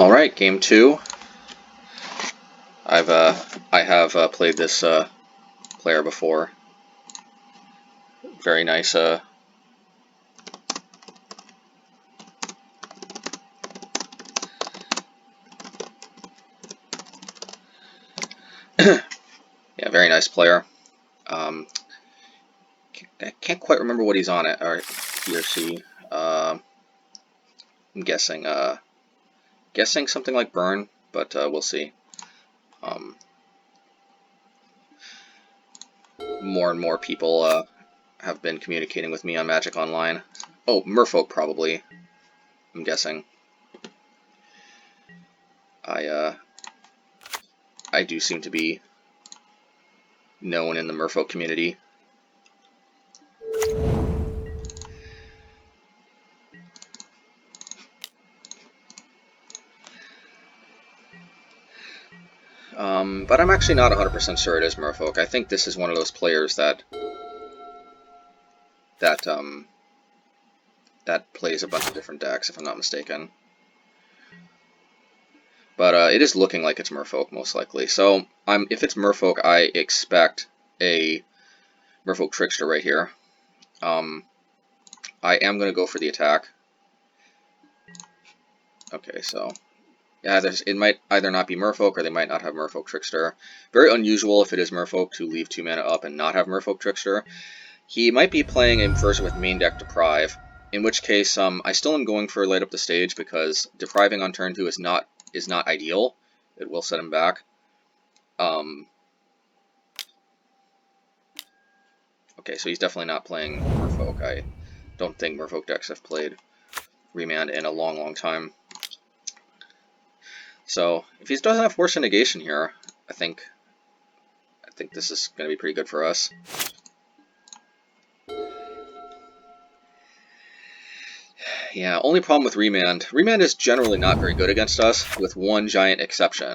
All right, game two. I have played this player before. Very nice. Yeah, very nice player. I can't quite remember what he's on it, or he or she. I'm guessing something like Burn, but we'll see. More and more people have been communicating with me on Magic Online. Oh, Merfolk probably. I'm guessing. I do seem to be known in the Merfolk community. But I'm actually not 100% sure it is Merfolk. I think this is one of those players that plays a bunch of different decks, if I'm not mistaken. But it is looking like it's Merfolk, most likely. So if it's Merfolk, I expect a Merfolk Trickster right here. I am going to go for the attack. Okay, so yeah, it might either not be Merfolk or they might not have Merfolk Trickster. Very unusual if it is Merfolk to leave 2 mana up and not have Merfolk Trickster. He might be playing a version with main deck Deprive, in which case I still am going for Light Up the Stage because depriving on turn 2 is not ideal. It will set him back. Okay, so he's definitely not playing Merfolk. I don't think Merfolk decks have played Remand in a long time. So if he doesn't have Force of Negation here, I think this is going to be pretty good for us. Yeah, only problem with Remand. Remand is generally not very good against us, with one giant exception.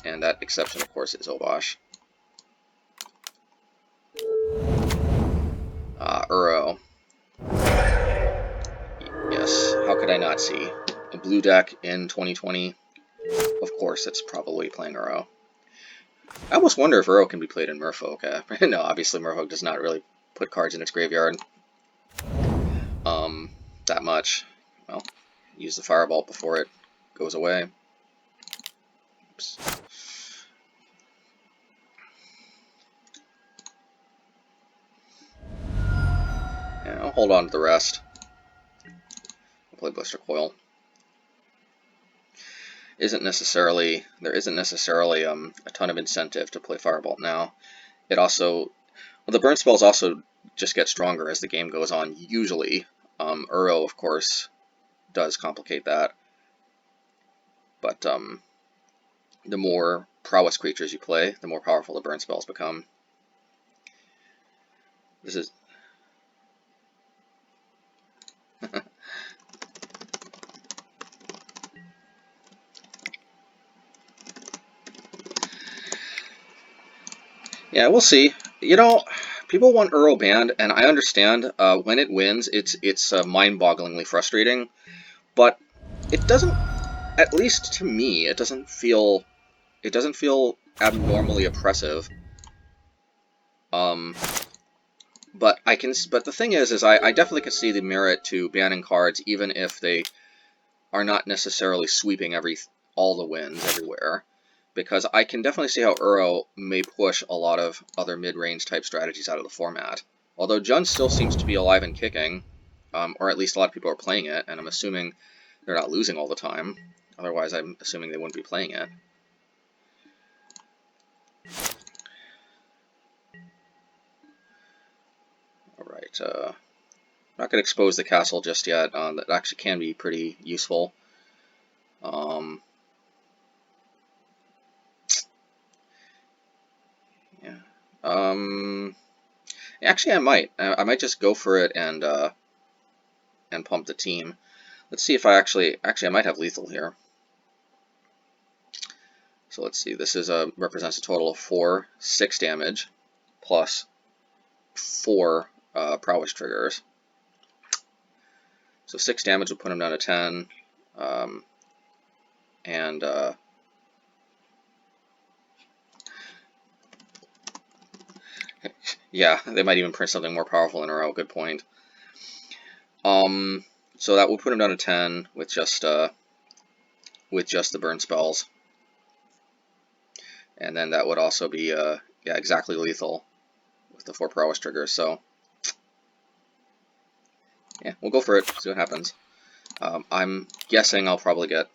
And that exception, of course, is Obosh. Uro. Yes, how could I not see? A blue deck in 2020. Of course, it's probably playing Uro. I almost wonder if Uro can be played in Merfolk. No, obviously Merfolk does not really put cards in its graveyard. That much. Well, use the Firebolt before it goes away. Oops. Yeah, I'll hold on to the rest. I'll play Blister Coil. There isn't necessarily a ton of incentive to play Firebolt now. It also, well, the burn spells also just get stronger as the game goes on, usually. Uro, of course, does complicate that. But the more Prowess creatures you play, the more powerful the burn spells become. This is... Yeah, we'll see. You know, people want Uro banned, and I understand. When it wins, it's mind-bogglingly frustrating. But it doesn't, at least to me, it doesn't feel abnormally oppressive. But the thing is I definitely can see the merit to banning cards, even if they are not necessarily sweeping all the wins everywhere. Because I can definitely see how Uro may push a lot of other mid-range type strategies out of the format. Although Jund still seems to be alive and kicking, or at least a lot of people are playing it, and I'm assuming they're not losing all the time. Otherwise, I'm assuming they wouldn't be playing it. Alright, I'm not going to expose the castle just yet. That actually can be pretty useful. Actually, I might just go for it and pump the team. Let's see if I might have lethal here. So let's see. This is represents a total of 6 damage, plus 4 Prowess triggers. So 6 damage will put him down to 10. And yeah, they might even print something more powerful in a row. Good point. So that would put him down to 10 with just the burn spells, and then that would also be yeah, exactly lethal with the 4 prowess triggers. So yeah, we'll go for it. See what happens. I'm guessing I'll probably get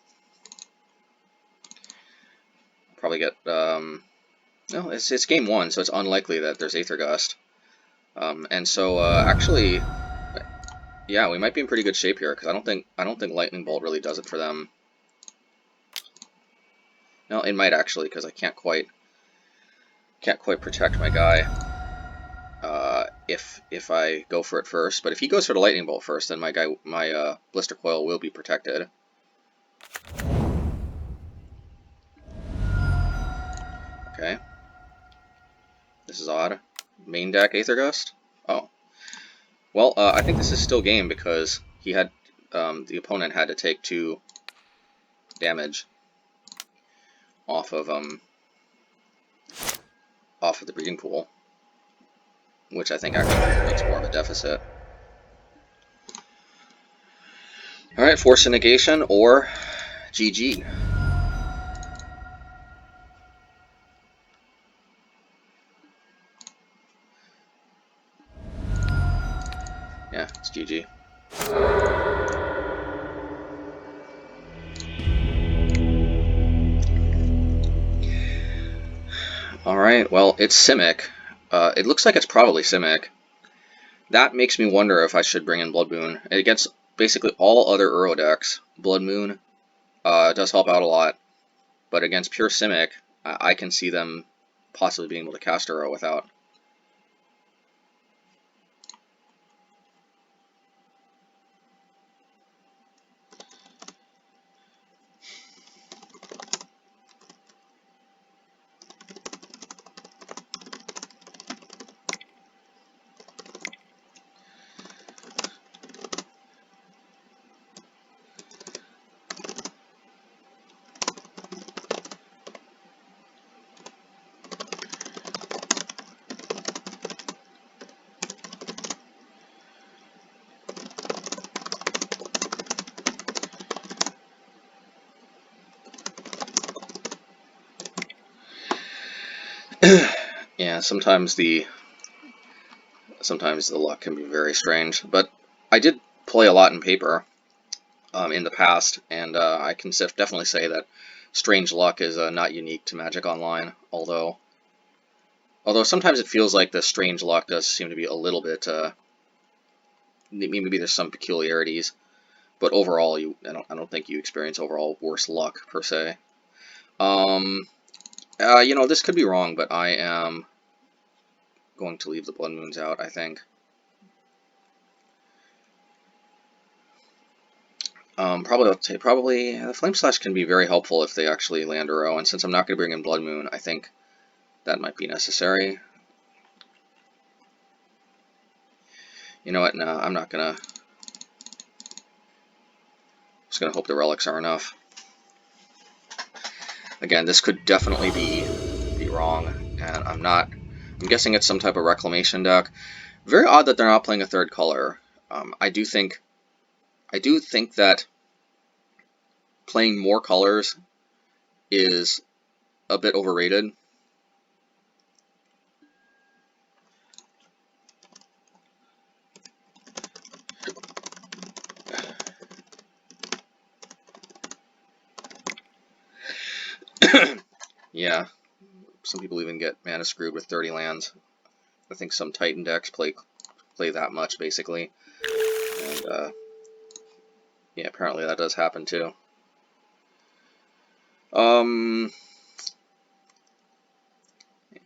no, it's game 1, so it's unlikely that there's Aether Gust. And so actually, yeah, we might be in pretty good shape here because I don't think Lightning Bolt really does it for them. No, it might actually, because I can't quite protect my guy if I go for it first. But if he goes for the Lightning Bolt first, then my Blister Coil will be protected. Okay. This is odd. Main deck Aether Gust? Oh. Well, I think this is still game because he had the opponent had to take 2 damage off of the breeding pool, which I think actually makes more of a deficit. All right, Force of Negation or GG. Yeah, it's GG. Alright, well, it's Simic. It looks like it's probably Simic. That makes me wonder if I should bring in Blood Moon. Against basically all other Uro decks, Blood Moon does help out a lot. But against pure Simic, I can see them possibly being able to cast Uro without. Yeah, sometimes the luck can be very strange. But I did play a lot in paper in the past, and I can definitely say that strange luck is not unique to Magic Online. Although sometimes it feels like the strange luck does seem to be a little bit. Maybe there's some peculiarities, but overall, I don't think you experience overall worse luck per se. This could be wrong, but I am going to leave the Blood Moons out, I think. Probably the Flame Slash can be very helpful if they actually land Uro, and since I'm not going to bring in Blood Moon, I think that might be necessary. You know what? No, I'm not gonna. Just gonna hope the relics are enough. Again, this could definitely be wrong, and I'm not. I'm guessing it's some type of reclamation deck. Very odd that they're not playing a third color. I do think that playing more colors is a bit overrated. Yeah, some people even get mana screwed with 30 lands. I think some Titan decks play that much, basically. And, yeah, apparently that does happen, too.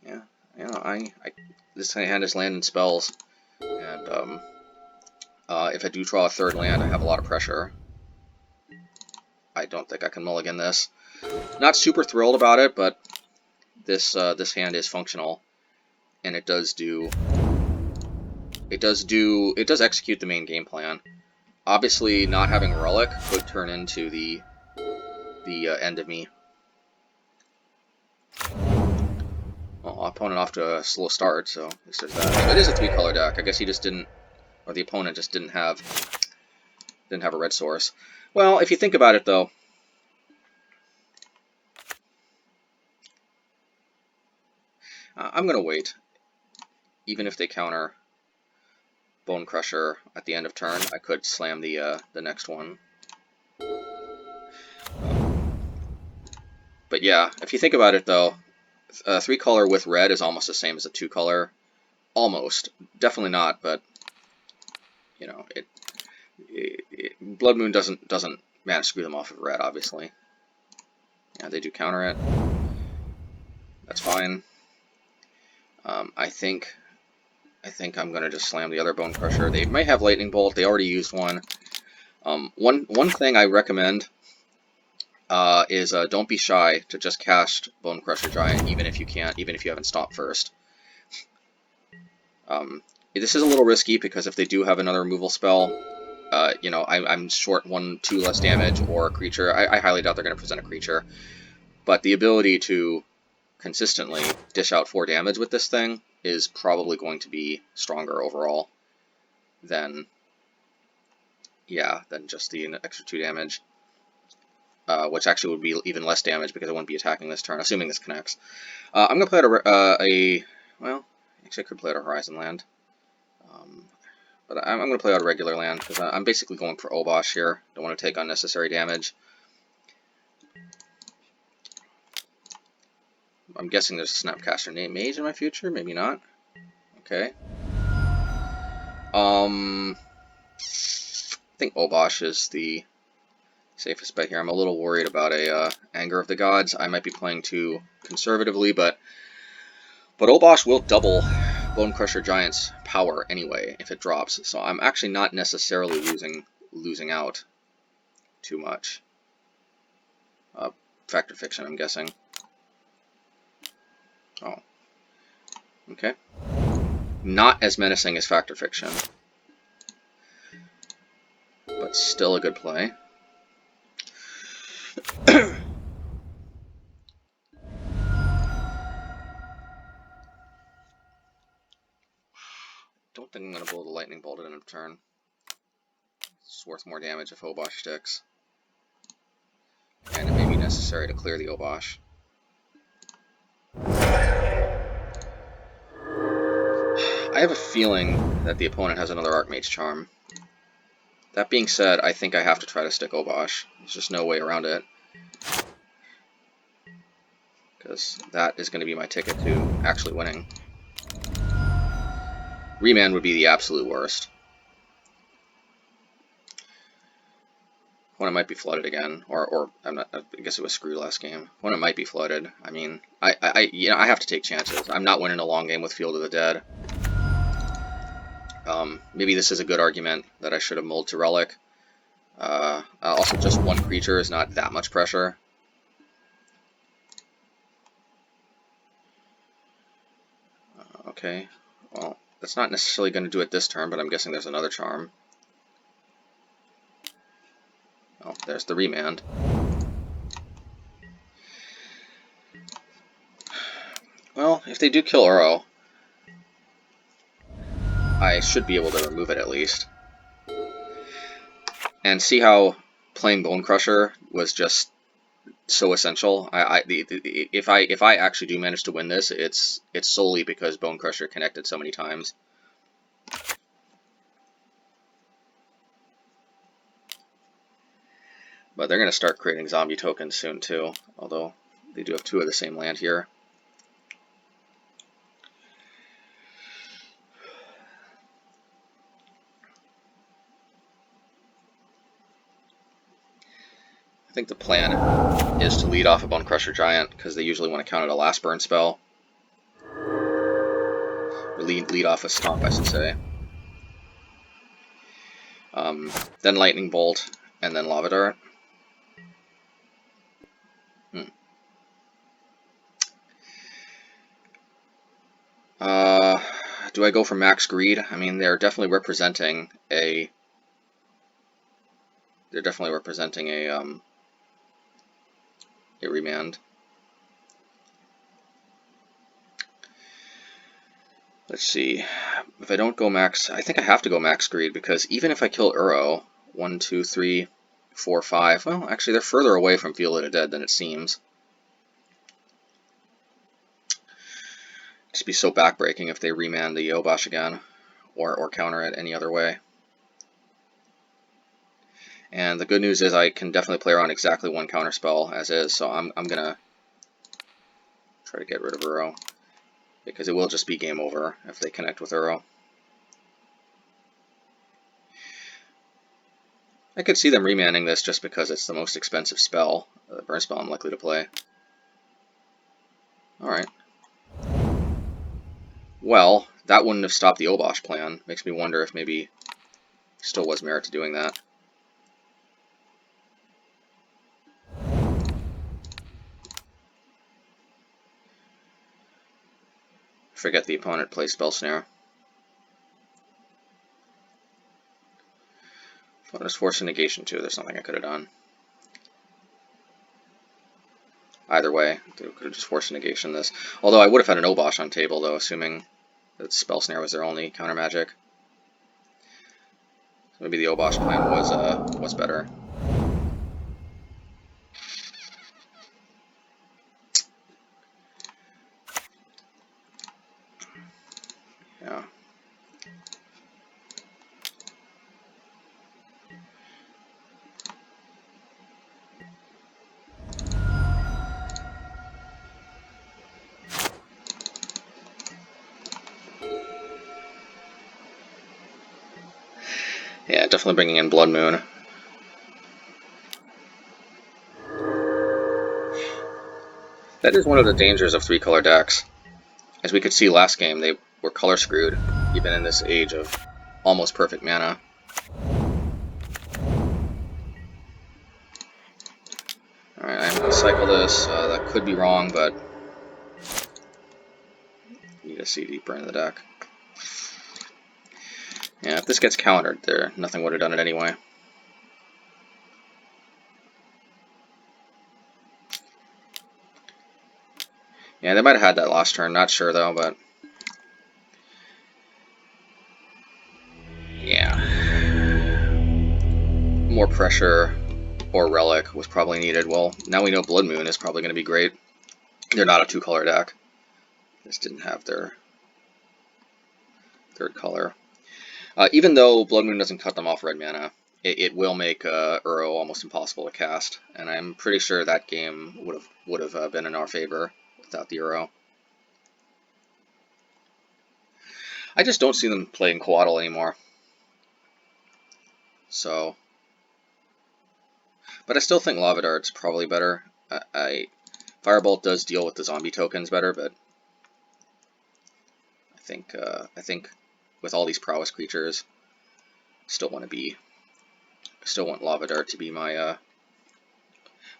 Yeah, this hand is land and spells, and, if I do draw a third land, I have a lot of pressure. I don't think I can mulligan this. Not super thrilled about it, but this hand is functional, and it does execute the main game plan. Obviously, not having Relic could turn into the end of me. Well, opponent off to a slow start, so at least there's that. So it is a 3-color deck. I guess he just didn't, or the opponent just didn't have a red source. Well, if you think about it, though, I'm gonna wait. Even if they counter Bone Crusher at the end of turn, I could slam the next one. But yeah, if you think about it, though, a 3-color with red is almost the same as a 2-color. Almost, definitely not, but you know, Blood Moon doesn't manage to screw them off of red, obviously. Yeah, they do counter it. That's fine. I think I'm gonna just slam the other Bone Crusher. They might have Lightning Bolt. They already used one. One thing I recommend is don't be shy to just cast Bone Crusher Giant, even if you haven't stopped first. This is a little risky because if they do have another removal spell, you know, I'm short 1-2 less damage or a creature. I highly doubt they're going to present a creature, but the ability to consistently dish out 4 damage with this thing is probably going to be stronger overall than just the extra 2 damage. Which actually would be even less damage because I wouldn't be attacking this turn, assuming this connects. I'm going to play out well, actually I could play out a Horizon Land. But I'm going to play out a regular land because I'm basically going for Obosh here. Don't want to take unnecessary damage. I'm guessing there's a Snapcaster Mage in my future, maybe not. Okay. I think Obosh is the safest bet here. I'm a little worried about a Anger of the Gods. I might be playing too conservatively, but Obosh will double Bone Crusher Giant's power anyway if it drops. So I'm actually not necessarily losing out too much. Fact or Fiction, I'm guessing. Oh. Okay. Not as menacing as Fact or Fiction, but still a good play. Don't think I'm going to blow the Lightning Bolt at end of turn. It's worth more damage if Obosh sticks. And it may be necessary to clear the Obosh. I have a feeling that the opponent has another Archmage Charm. That being said, I think I have to try to stick Obosh. There's just no way around it. Because that is going to be my ticket to actually winning. Remand would be the absolute worst. When it might be flooded again, or I'm not. I guess it was screwed last game. When it might be flooded, I mean, I have to take chances. I'm not winning a long game with Field of the Dead. Maybe this is a good argument that I should have mulled to Relic. Also, just one creature is not that much pressure. Okay, well, that's not necessarily going to do it this turn, but I'm guessing there's another charm. Oh, there's the Remand. Well, if they do kill Uro, I should be able to remove it at least. And see how playing Bone Crusher was just so essential. If I actually do manage to win this, it's solely because Bone Crusher connected so many times. But they're going to start creating zombie tokens soon too, although they do have 2 of the same land here. I think the plan is to lead off a Bone Crusher Giant, because they usually want to count it a last burn spell. Or lead off a Stomp, I should say. Then Lightning Bolt, and then Lava Dart. Do I go for Max Greed? I mean, they're definitely representing a They're definitely representing a remand. Let's see. If I don't go max, I think I have to go max greed, because even if I kill Uro, 1, 2, 3, 4, 5. Well, actually, they're further away from Feel It Dead than it seems. Just be so backbreaking if they remand the Obosh again, or counter it any other way. And the good news is I can definitely play around exactly one counter spell as is, so I'm gonna try to get rid of Uro, because it will just be game over if they connect with Uro. I could see them remanding this just because it's the most expensive spell, the burn spell I'm likely to play. Alright. Well, that wouldn't have stopped the Obosh plan. Makes me wonder if maybe still was merit to doing that. Forget the opponent plays Spell Snare. If I just force a negation too, there's nothing I could have done. Either way, they could have just forced a negation this. Although I would have had an Obosh on table though, assuming that Spell Snare was their only counter magic. Maybe the Obosh plan was better. Yeah. Yeah, definitely bringing in Blood Moon. That is one of the dangers of 3-color decks. As we could see last game, they were color screwed, even in this age of almost perfect mana. Alright, I'm going to cycle this. That could be wrong, but you need to see deeper in the deck. Yeah, if this gets countered, nothing would have done it anyway. Yeah, they might have had that last turn, not sure though, but yeah. More pressure or Relic was probably needed. Well, now we know Blood Moon is probably going to be great. They're not a 2-color deck. Just didn't have their third color. Even though Blood Moon doesn't cut them off red mana, it will make Uro almost impossible to cast, and I'm pretty sure that game would have been in our favor without the Uro. I just don't see them playing Coatl anymore. So, but I still think Lava Dart's probably better. Firebolt does deal with the zombie tokens better, but I think with all these prowess creatures, still want Lava Dart to be my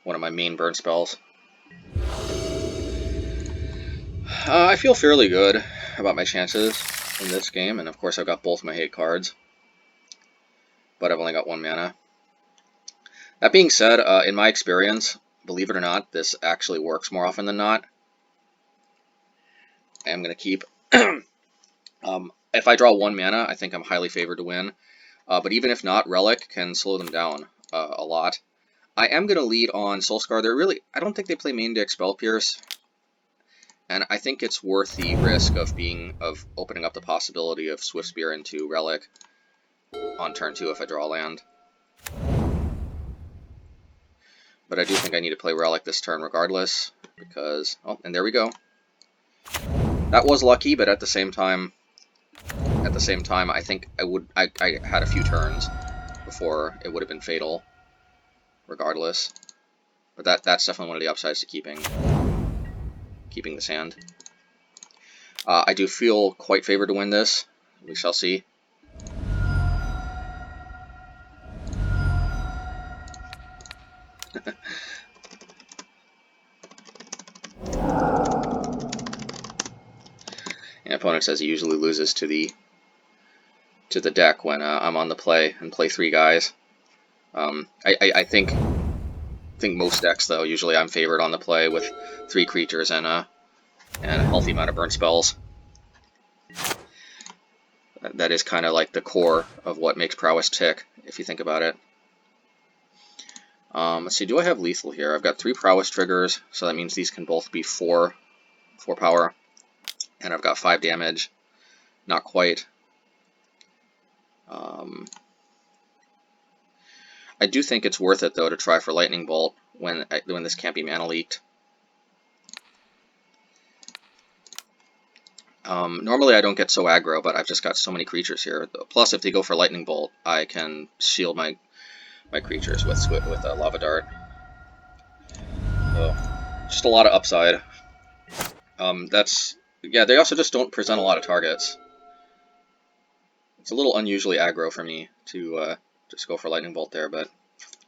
one of my main burn spells. I feel fairly good about my chances in this game, and of course I've got both my hate cards, but I've only got 1 mana. That being said, in my experience, believe it or not, this actually works more often than not. I'm going to keep... if I draw 1 mana, I think I'm highly favored to win, but even if not, Relic can slow them down a lot. I am going to lead on Soulscar. I don't think they play main deck Spell Pierce. And I think it's worth the risk of opening up the possibility of Swift Spear into Relic on turn 2 if I draw a land. But I do think I need to play Relic this turn regardless, because and there we go. That was lucky, but at the same time I think I had a few turns before it would have been fatal regardless. But that's definitely one of the upsides to keeping this hand. I do feel quite favored to win this. We shall see. An opponent says he usually loses to the deck when I'm on the play and play 3 guys. I think most decks though, usually I'm favored on the play with 3 creatures and a healthy amount of burn spells. That is kind of like the core of what makes Prowess tick, if you think about it. Let's see, do I have lethal here? I've got 3 Prowess triggers, so that means these can both be 4 power. And I've got 5 damage. Not quite. I do think it's worth it, though, to try for Lightning Bolt when this can't be mana leaked. Normally I don't get so aggro, but I've just got so many creatures here. Plus, if they go for Lightning Bolt, I can shield my creatures with a Lava Dart. So, just a lot of upside. Yeah, they also just don't present a lot of targets. It's a little unusually aggro for me to just go for Lightning Bolt there, but...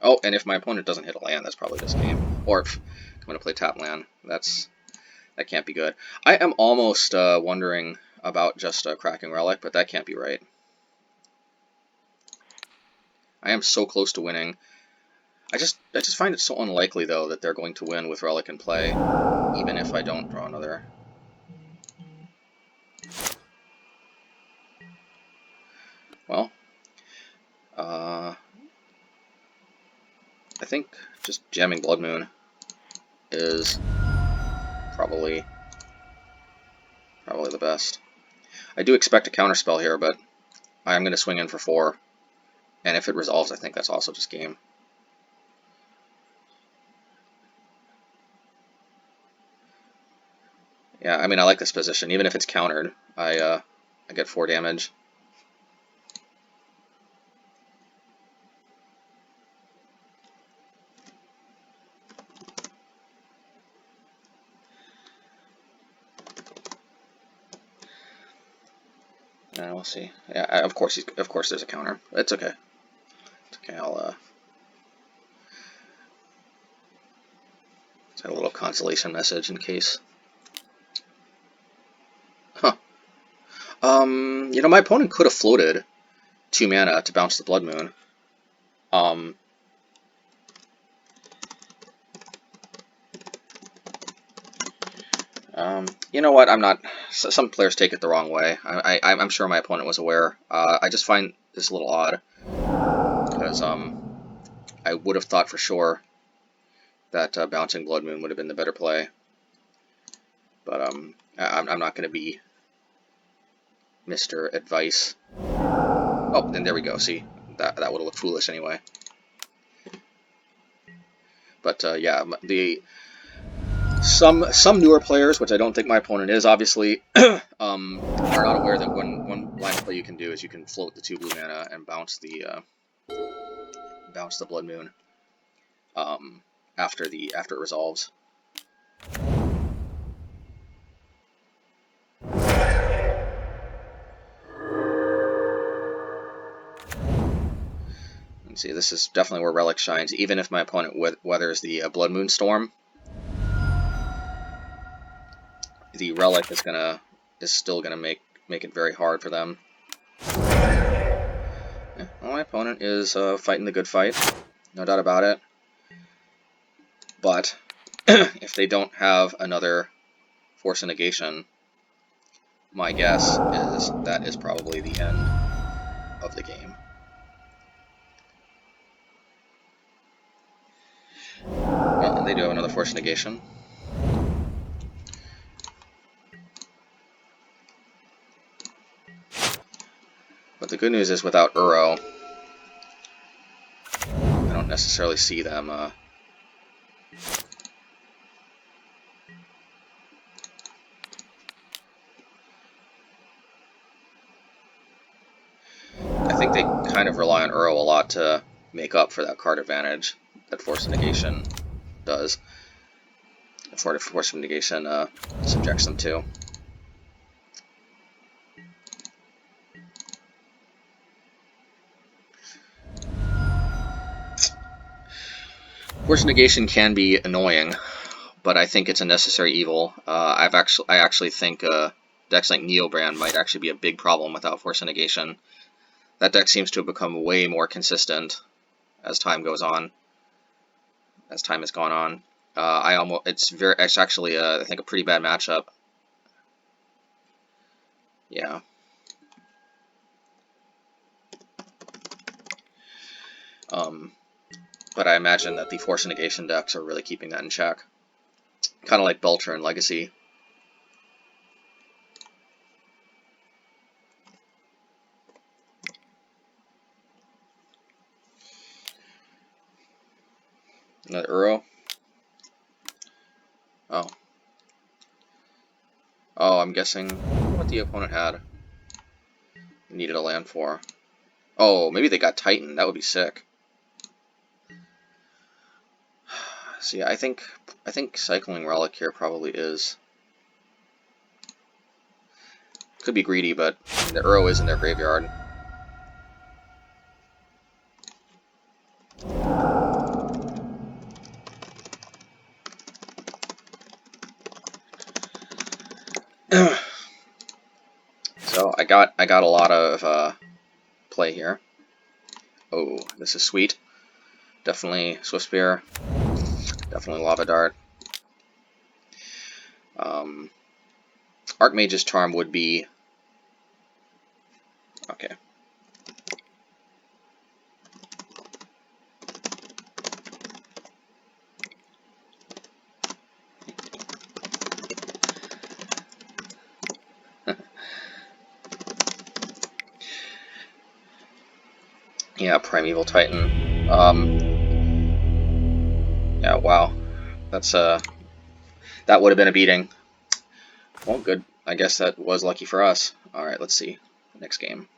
Oh, and if my opponent doesn't hit a land, that's probably this game. Or if I'm going to play tap land, that can't be good. I am almost wondering about just cracking Relic, but that can't be right. I am so close to winning. I just find it so unlikely, though, that they're going to win with Relic in play, even if I don't draw another. Well, I think just jamming Blood Moon is probably the best. I do expect a counterspell here, but I'm going to swing in for 4. And if it resolves, I think that's also just game. Yeah, I mean, I like this position. Even if it's countered, I get 4 damage. And we'll see. Yeah, of course there's a counter. It's okay. It's okay. I'll send a little consolation message in case. Huh. You know, my opponent could have floated 2 mana to bounce the Blood Moon. You know what? I'm not. Some players take it the wrong way. I'm sure my opponent was aware. I just find this a little odd because I would have thought for sure that bouncing Blood Moon would have been the better play. But I'm not going to be Mr. Advice. Oh, and there we go. See, that would have looked foolish anyway. But yeah, some newer players, which I don't think my opponent is, obviously, are not aware that one line of play you can do is you can float the 2 blue mana and bounce the Blood Moon after it resolves. And see, this is definitely where Relic shines. Even if my opponent weathers the Blood Moon Storm, the Relic is still gonna make it very hard for them. Yeah, well, my opponent is fighting the good fight, no doubt about it. But if they don't have another Force of Negation, my guess is that is probably the end of the game. Well, and they do have another Force of Negation. But the good news is without Uro, I don't necessarily see them I think they kind of rely on Uro a lot to make up for that card advantage that Force of Negation does. Force of Negation subjects them to. Force of Negation can be annoying, but I think it's a necessary evil. I actually think decks like Neobrand might actually be a big problem without Force of Negation. That deck seems to have become way more consistent as time goes on. As time has gone on, it's actually I think a pretty bad matchup. Yeah. But I imagine that the Force Negation decks are really keeping that in check. Kind of like Belcher and Legacy. Another Uro. Oh. Oh, I'm guessing what the opponent had. Needed a land for. Oh, maybe they got Titan. That would be sick. So yeah, I think Cycling Relic here probably is. Could be greedy, but the Uro is in their graveyard. So I got a lot of play here. Oh, this is sweet. Definitely Swift Spear. Definitely Lava Dart. Archmage's Charm would be okay. Yeah, Primeval Titan. Yeah, wow. That's that would have been a beating. Well, good. I guess that was lucky for us. All right, let's see. Next game.